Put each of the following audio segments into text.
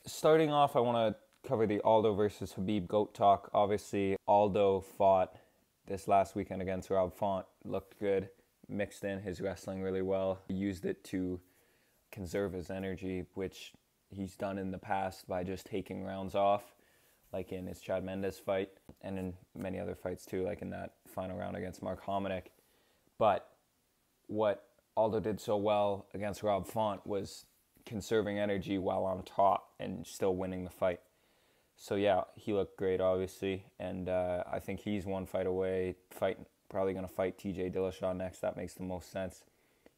starting off, I want to cover the Aldo versus Khabib GOAT talk. Obviously, Aldo fought this last weekend against Rob Font, looked good, mixed in his wrestling really well. He used it to conserve his energy, which he's done in the past by just taking rounds off, like in his Chad Mendes fight, and in many other fights too, like in that final round against Mark Hominick. But what Aldo did so well against Rob Font was conserving energy while on top and still winning the fight. So yeah, he looked great, obviously, and I think he's one fight away. Probably going to fight TJ Dillashaw next. That makes the most sense.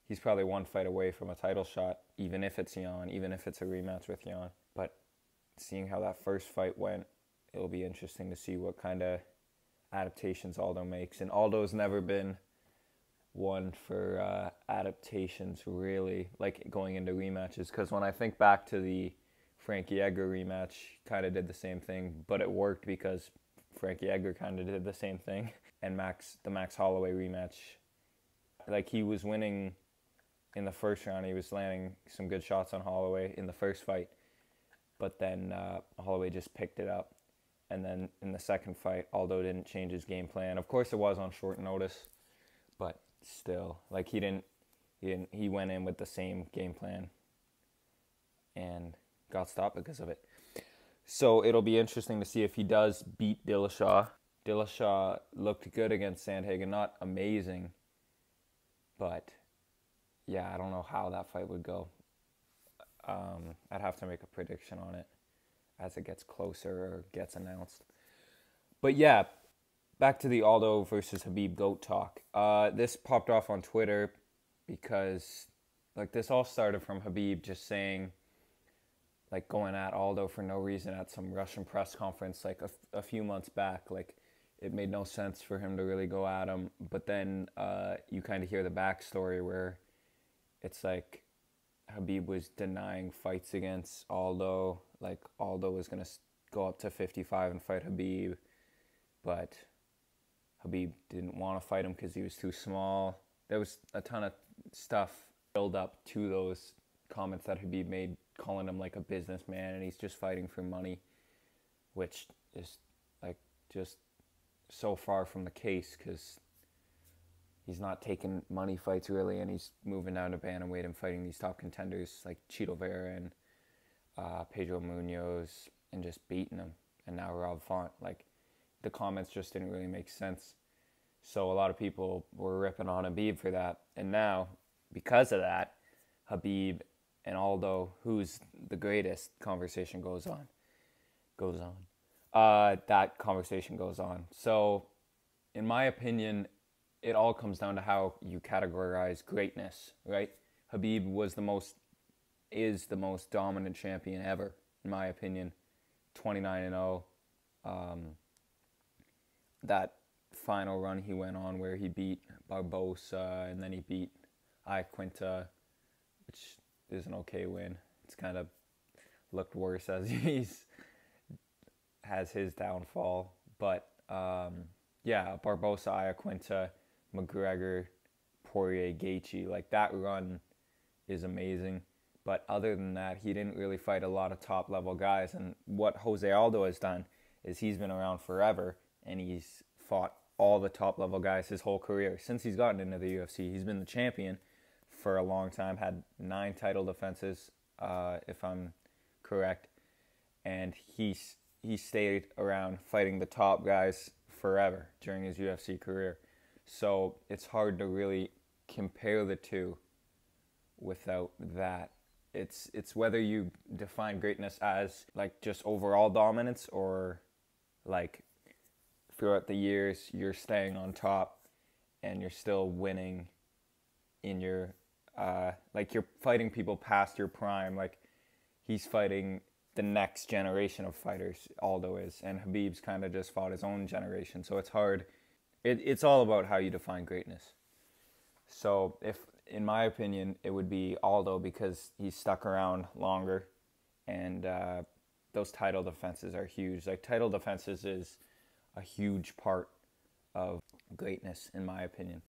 He's probably one fight away from a title shot, even if it's Jan, even if it's a rematch with Jan. But seeing how that first fight went, it'll be interesting to see what kind of adaptations Aldo makes. And Aldo's never been one for adaptations, really, like going into rematches. Because when I think back to the Frankie Edgar rematch, kind of did the same thing, but it worked because Frankie Edgar kind of did the same thing. And the Max Holloway rematch, like he was winning in the first round. He was landing some good shots on Holloway in the first fight, but then Holloway just picked it up. And then in the second fight, Aldo didn't change his game plan. Of course, it was on short notice, but still, like he went in with the same game plan and got stopped because of it. So it'll be interesting to see if he does beat Dillashaw. Dillashaw looked good against Sandhagen, not amazing, but yeah, I don't know how that fight would go. I'd have to make a prediction on it as it gets closer or gets announced. But yeah, back to the Aldo versus Khabib GOAT talk. This popped off on Twitter because like this all started from Khabib just saying, like going at Aldo for no reason at some Russian press conference like a few months back. Like it made no sense for him to really go at him. But then you kind of hear the backstory where it's like Khabib was denying fights against Aldo. Like Aldo was going to go up to 55 and fight Khabib, but Khabib didn't want to fight him because he was too small. There was a ton of stuff built up to those comments that Khabib made, calling him like a businessman and he's just fighting for money, which is like just so far from the case because he's not taking money fights really, and he's moving down to bantamweight and fighting these top contenders like Chito Vera and Pedro Munoz and just beating them. And now Rob Font, like the comments just didn't really make sense. So a lot of people were ripping on Khabib for that. And now, because of that, Khabib and Aldo, who's the greatest, conversation goes on. That conversation goes on. So, in my opinion, it all comes down to how you categorize greatness, right? Khabib is the most dominant champion ever, in my opinion. 29-0. That final run he went on where he beat Barbosa and then he beat Iaquinta, which is an okay win. It's kind of looked worse as has his downfall. But yeah, Barbosa, Iaquinta, McGregor, Poirier, Gaethje, like that run is amazing. But other than that, he didn't really fight a lot of top level guys. And what Jose Aldo has done is he's been around forever and he's fought all the top level guys his whole career. Since he's gotten into the UFC, he's been the champion for a long time, had 9 title defenses, if I'm correct. And he stayed around fighting the top guys forever during his UFC career. So it's hard to really compare the two without that. It's whether you define greatness as like just overall dominance or like throughout the years you're staying on top and you're still winning in your like you're fighting people past your prime. Like he's fighting the next generation of fighters, Aldo is, and Khabib's kind of just fought his own generation. So it's hard. It's all about how you define greatness. So if, in my opinion, it would be Aldo because he's stuck around longer, and those title defenses are huge. Like title defenses is a huge part of greatness, in my opinion.